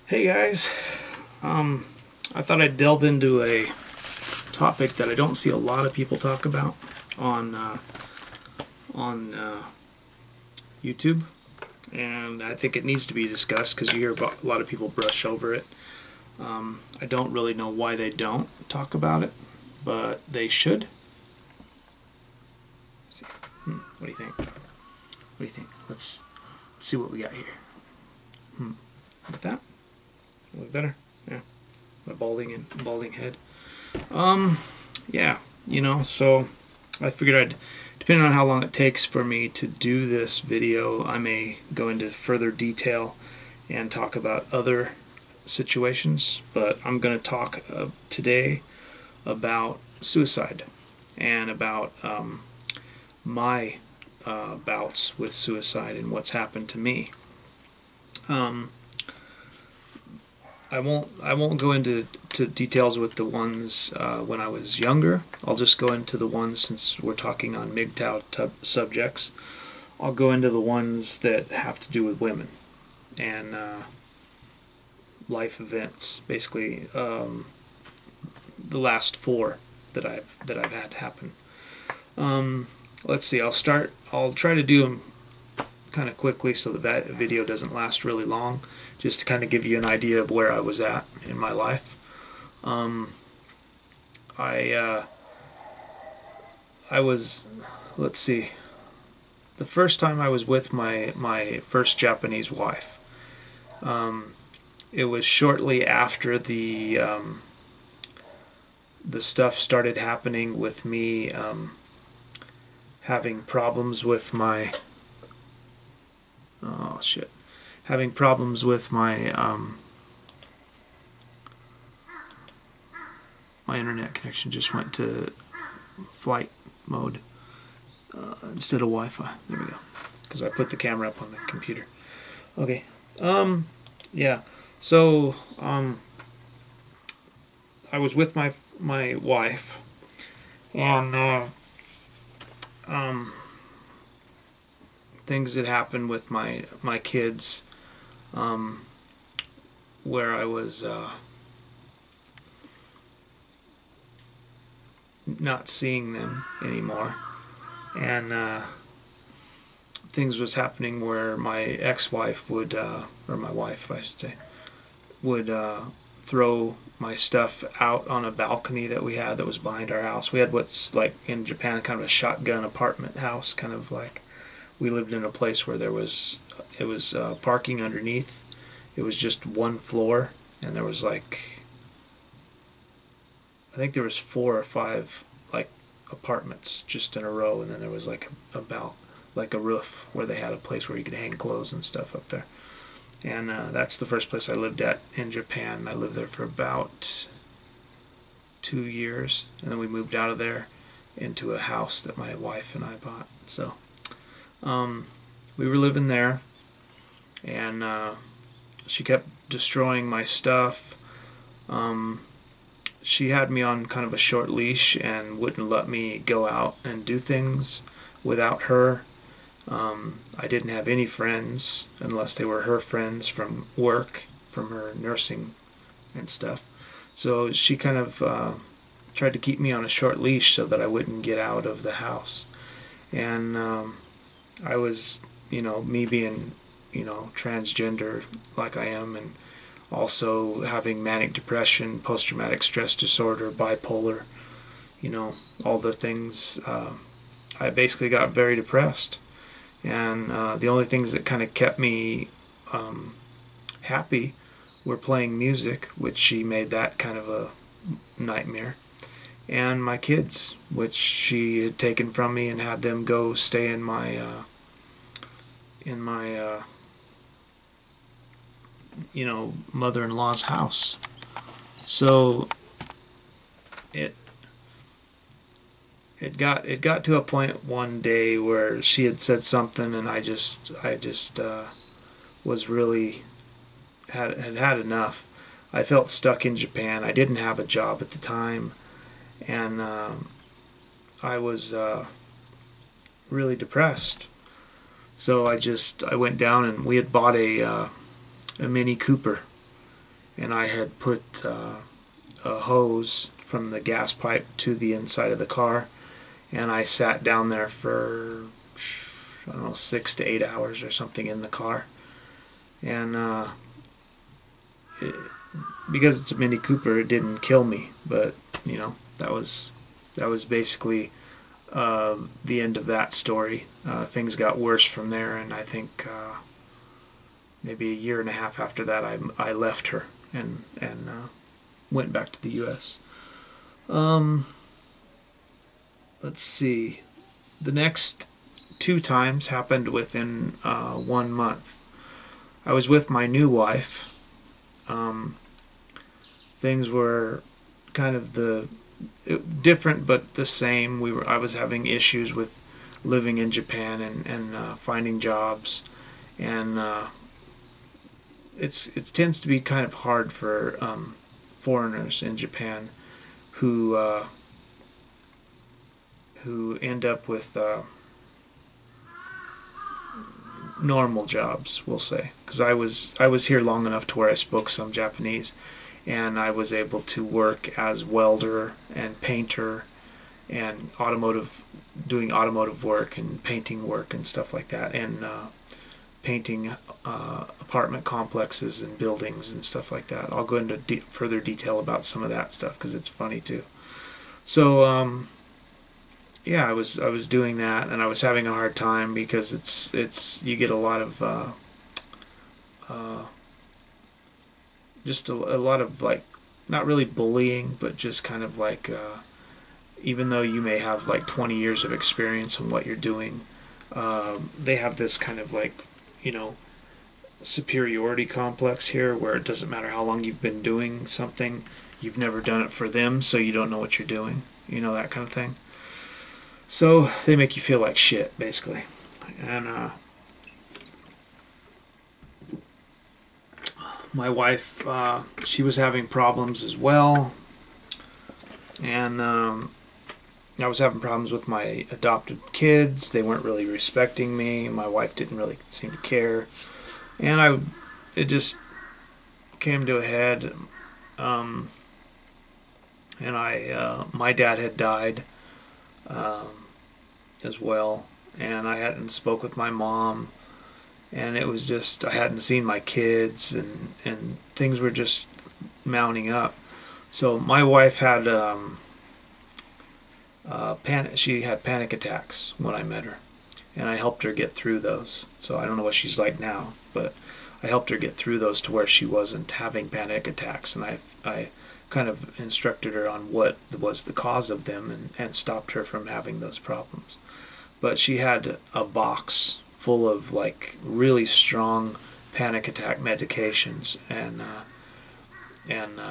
Hey guys, I thought I'd delve into a topic that I don't see a lot of people talk about on YouTube, and I think it needs to be discussed because you hear about, a lot of people brush over it. I don't really know why they don't talk about it, but they should. What do you think? What do you think? Let's see what we got here. With that, a little better. Yeah, my balding head. Yeah, so I figured depending on how long it takes for me to do this video, I may go into further detail and talk about other situations, but I'm going to talk today about suicide and about my bouts with suicide and what's happened to me. I won't go into details with the ones when I was younger. I'll just go into the ones, since we're talking on MGTOW subjects. I'll go into the ones that have to do with women and life events. Basically, the last four that I've had happen. Let's see. I'll try to do them kind of quickly so that video doesn't last really long, just to kind of give you an idea of where I was at in my life. I was, let's see, the first time I was with my first Japanese wife. It was shortly after the stuff started happening with me having problems with my having problems with my my internet connection just went to flight mode instead of Wi-Fi. There we go, because I put the camera up on the computer. Okay. Yeah, so I was with my wife, and things that happened with my kids, where I was not seeing them anymore, and things was happening where my ex-wife would, or my wife I should say, would throw my stuff out on a balcony that we had that was behind our house. We had what's like in Japan kind of a shotgun apartment house, kind of like we lived in a place where it was parking underneath. It was just one floor, and there was like, I think there was 4 or 5 like apartments just in a row, and then there was like a roof where they had a place where you could hang clothes and stuff up there. And that's the first place I lived at in Japan. I lived there for about 2 years, and then we moved out of there into a house that my wife and I bought. So we were living there, and she kept destroying my stuff. She had me on kind of a short leash and wouldn't let me go out and do things without her. I didn't have any friends unless they were her friends from work, from her nursing and stuff. So she kind of tried to keep me on a short leash so that I wouldn't get out of the house. And I was, me being, transgender like I am, and also having manic depression, post-traumatic stress disorder, bipolar, all the things, I basically got very depressed. And the only things that kind of kept me happy were playing music, which she made that kind of a nightmare, and my kids, which she had taken from me and had them go stay in my mother-in-law's house. So it got to a point one day where she had said something, and I just was really had enough. I felt stuck in Japan. I didn't have a job at the time, and I was really depressed. So I went down, and we had bought a Mini Cooper, and I had put a hose from the gas pipe to the inside of the car, and I sat down there for, I don't know, 6 to 8 hours or something in the car. And it, because it's a Mini Cooper, it didn't kill me, but you know, that was basically the end of that story. Things got worse from there, and I think maybe a year and a half after that, I left her and went back to the U.S. Let's see. The next 2 times happened within 1 month. I was with my new wife. Things were kind of different but the same. I was having issues with living in Japan and finding jobs, and it tends to be kind of hard for foreigners in Japan who end up with normal jobs, we'll say, because I was here long enough to where I spoke some Japanese, and I was able to work as welder and painter and doing automotive work and painting work and stuff like that, and painting apartment complexes and buildings and stuff like that. I'll go into further detail about some of that stuff because it's funny too. So yeah, I was doing that, and I was having a hard time because it's you get a lot of just a lot of, like, not really bullying, but just kind of like even though you may have like 20 years of experience in what you're doing, they have this kind of, like, you know, superiority complex here where it doesn't matter how long you've been doing something, you've never done it for them, so you don't know what you're doing, you know, that kind of thing. So they make you feel like shit, basically. And my wife, she was having problems as well, and I was having problems with my adopted kids. They weren't really respecting me. My wife didn't really seem to care, and it just came to a head. And my dad had died as well, and I hadn't spoke with my mom, and it was just, I hadn't seen my kids, and things were just mounting up. So my wife had she had panic attacks when I met her, and I helped her get through those. So I don't know what she's like now, but I helped her get through those to where she wasn't having panic attacks, and I kind of instructed her on what was the cause of them, and stopped her from having those problems. But she had a box full of, like, really strong panic attack medications, and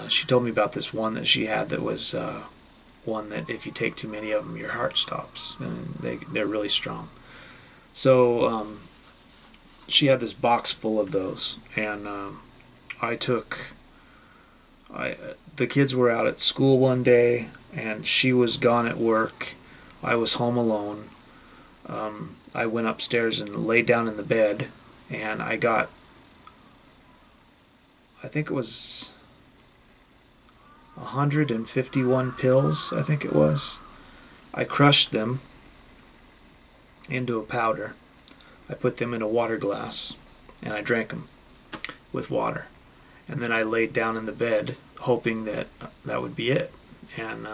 she told me about this one that she had that was one that if you take too many of them, your heart stops, and they're really strong. So she had this box full of those, and the kids were out at school one day, and she was gone at work. I was home alone. I went upstairs and laid down in the bed, and I think it was 151 pills, I think it was. I crushed them into a powder. I put them in a water glass, and I drank them with water. And then I laid down in the bed, hoping that that would be it. And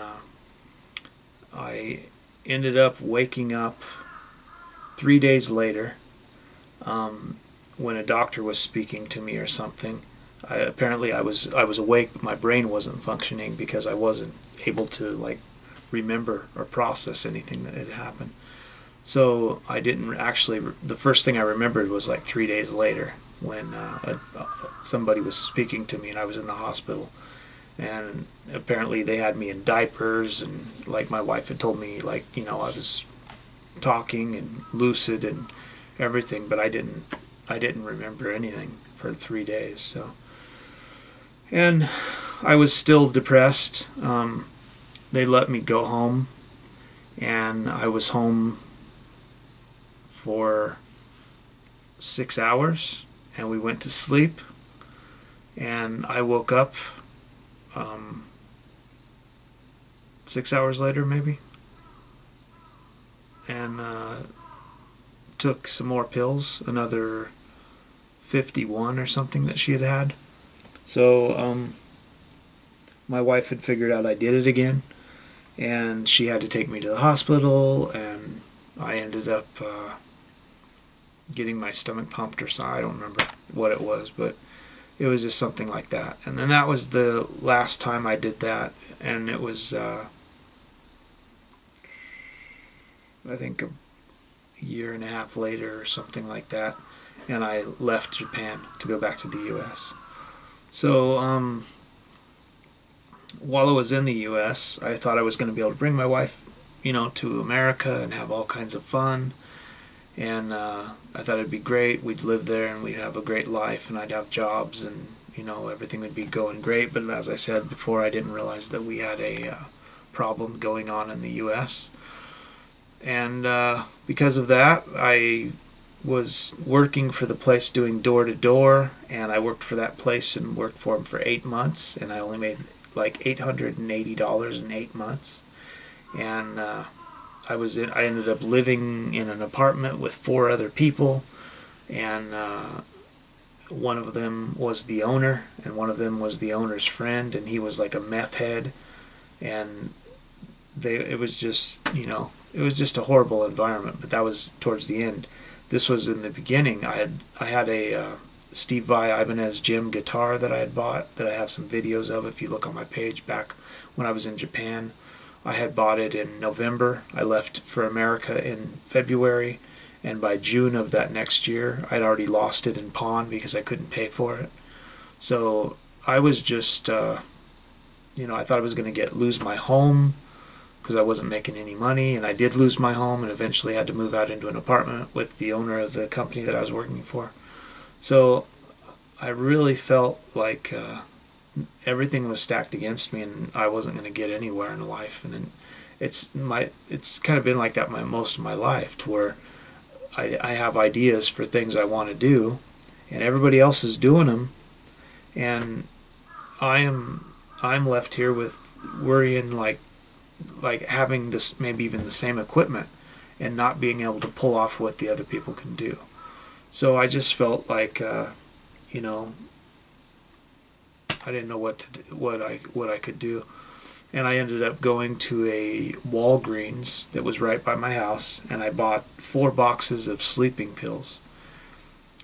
I ended up waking up 3 days later, when a doctor was speaking to me or something. Apparently I was awake, but my brain wasn't functioning because I wasn't able to, like, remember or process anything that had happened. So I didn't actually. The first thing I remembered was like 3 days later when somebody was speaking to me, and I was in the hospital. And apparently they had me in diapers, and, like, my wife had told me, like, you know, I was talking and lucid and everything, but I didn't remember anything for 3 days. So, and I was still depressed. They let me go home, and I was home for 6 hours, and we went to sleep, And I woke up 6 hours later, maybe, and took some more pills, another 51 or something that she had had. So my wife had figured out I did it again, and she had to take me to the hospital, and I ended up getting my stomach pumped or something. I don't remember what it was, but it was just something like that. And then that was the last time I did that, and it was I think a year and a half later or something like that, and I left Japan to go back to the U.S. So while I was in the U.S., I thought I was going to be able to bring my wife, to America and have all kinds of fun. And I thought it'd be great. We'd live there and we'd have a great life, and I'd have jobs, and everything would be going great. But as I said before, I didn't realize that we had a problem going on in the U.S. And because of that, I was working for the place doing door to door, and I worked for that place and worked for them for 8 months, and I only made like $880 in 8 months. And I ended up living in an apartment with 4 other people, and one of them was the owner, and one of them was the owner's friend, and he was like a meth head, and it was just a horrible environment. But that was towards the end. This was in the beginning. I had a Steve Vai Ibanez Jim guitar that I had bought, that I have some videos of if you look on my page, back when I was in Japan. I had bought it in November. I left for America in February, and by June of that next year, I'd already lost it in pawn because I couldn't pay for it. So I was just, I thought I was going to lose my home because I wasn't making any money, and I did lose my home and eventually had to move out into an apartment with the owner of the company that I was working for. So I really felt like everything was stacked against me, and I wasn't going to get anywhere in life. And it's kind of been like that most of my life, to where I have ideas for things I want to do, and everybody else is doing them, and I'm left here with worrying, like having this, maybe even the same equipment, and not being able to pull off what the other people can do. So I just felt like I didn't know what I could do, and I ended up going to a Walgreens that was right by my house, and I bought 4 boxes of sleeping pills,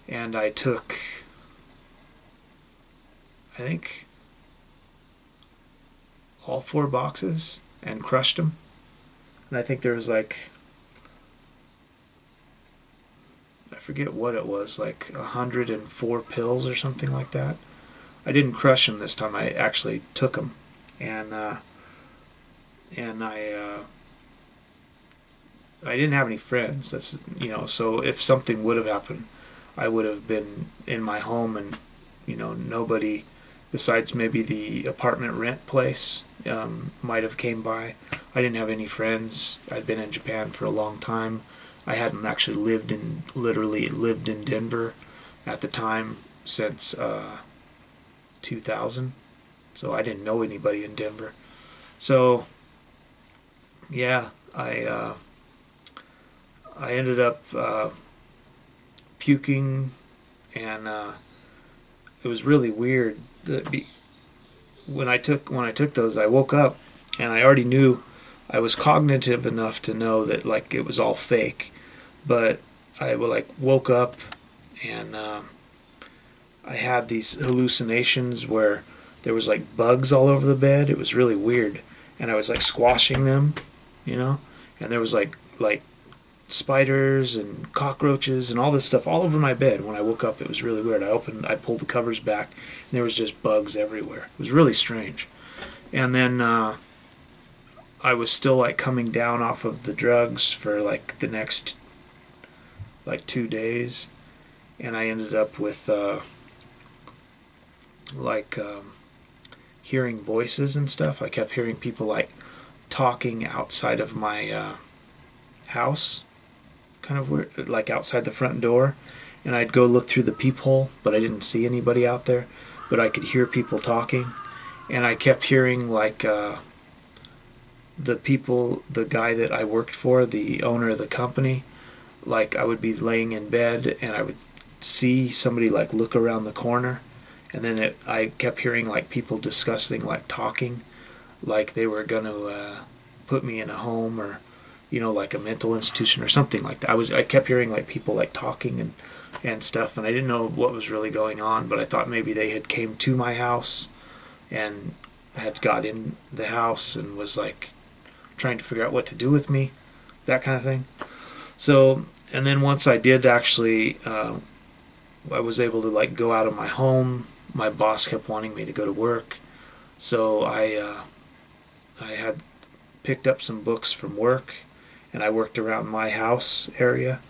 and I took, I think, all 4 boxes and crushed them. And I think there was I forget what it was, like 104 pills or something like that. I didn't crush them this time. I actually took them, and I didn't have any friends. That's So if something would have happened, I would have been in my home, and nobody besides maybe the apartment rent place might have came by. I didn't have any friends. I'd been in Japan for a long time. I hadn't actually literally lived in Denver at the time since 2000, so I didn't know anybody in Denver. So yeah, I ended up puking, and it was really weird. When I took those, I woke up and I already knew. I was cognitive enough to know that it was all fake, but I woke up, and I had these hallucinations where there was bugs all over the bed. It was really weird, and I was squashing them, and there was like spiders and cockroaches and all this stuff all over my bed. When I woke up, it was really weird. I pulled the covers back, and there was just bugs everywhere. It was really strange. And then I was still coming down off of the drugs for the next 2 days, and I ended up with hearing voices and stuff. I kept hearing people talking outside of my house, kind of weird, outside the front door, and I'd go look through the peephole, but I didn't see anybody out there. but I could hear people talking, and I kept hearing like the guy that I worked for, the owner of the company, like I would be laying in bed and I would see somebody like look around the corner, and then I kept hearing like people discussing, like talking, like they were going to put me in a home, or like a mental institution or something like that. I kept hearing like people like talking and stuff, and I didn't know what was really going on, but I thought maybe they had came to my house and had got in the house and was like trying to figure out what to do with me, that kind of thing. So, and then once I did actually, I was able to like go out of my home. My boss kept wanting me to go to work, so I had picked up some books from work, and I worked around my house area,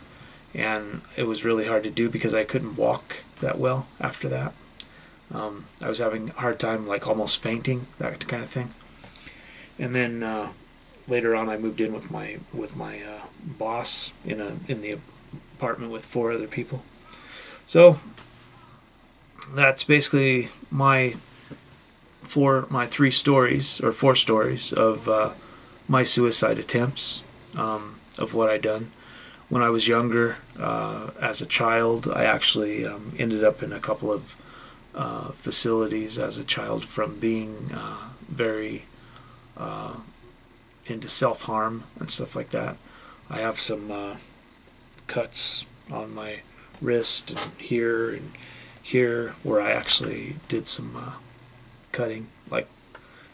and it was really hard to do because I couldn't walk that well after that. I was having a hard time, like almost fainting, that kind of thing. And then later on, I moved in with my boss in the apartment with 4 other people. So that's basically my 3 stories, or 4 stories of my suicide attempts, of what I done. When I was younger, as a child, I actually ended up in a couple of facilities as a child from being very into self-harm and stuff like that. I have some cuts on my wrist and here where I actually did some cutting. Like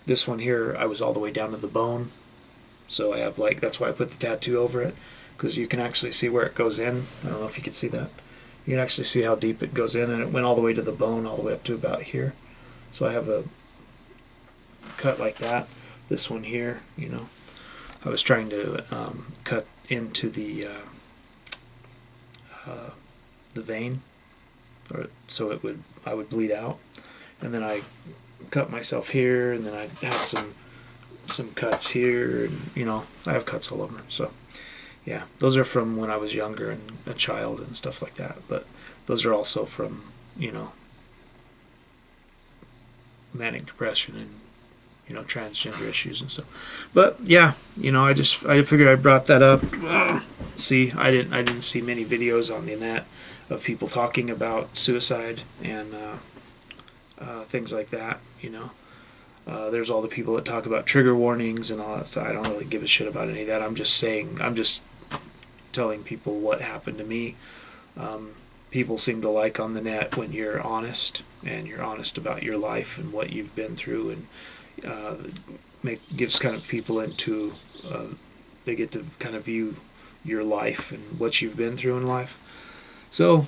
this one here, I was all the way down to the bone. So I have that's why I put the tattoo over it, because you can actually see where it goes in. I don't know if you can see that. You can actually see how deep it goes in, and it went all the way to the bone, all the way up to about here. So I have a cut like that. This one here, I was trying to cut into the vein, so I would bleed out, and then I cut myself here, and then I have some cuts here, and I have cuts all over. So yeah, those are from when I was younger and a child and stuff like that. But those are also from manic depression and transgender issues and stuff. But yeah, I figured I brought that up. See, I didn't see many videos on the net of people talking about suicide and things like that. There's all the people that talk about trigger warnings and all that stuff. I don't really give a shit about any of that. I'm just telling people what happened to me. People seem to like on the net when you're honest, and you're honest about your life and what you've been through, and gives kind of people into they get to kind of view your life and what you've been through in life. So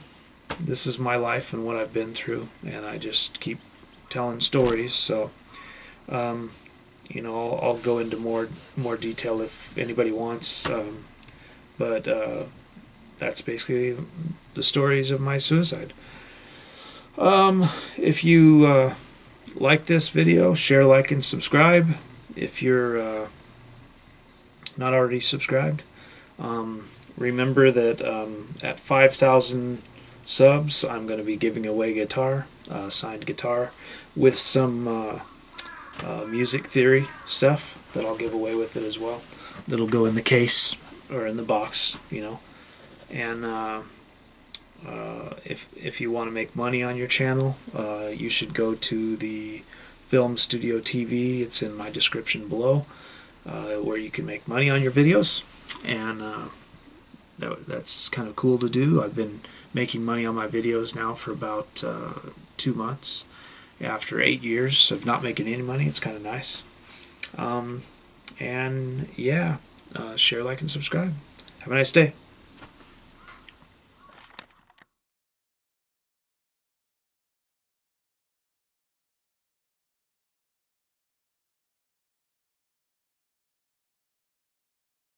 this is my life and what I've been through, and I just keep telling stories. So I'll go into more detail if anybody wants, but that's basically the stories of my suicide. If you like this video, share, like, and subscribe if you're not already subscribed. Remember that at 5,000 subs, I'm going to be giving away guitar, signed guitar, with some music theory stuff that I'll give away with it as well. That'll go in the case or in the box, And if you want to make money on your channel, you should go to the FilmStudios TV. It's in my description below, where you can make money on your videos, and that's kind of cool to do. I've been making money on my videos now for about 2 months. After 8 years of not making any money, it's kind of nice. And yeah, share, like, and subscribe. Have a nice day.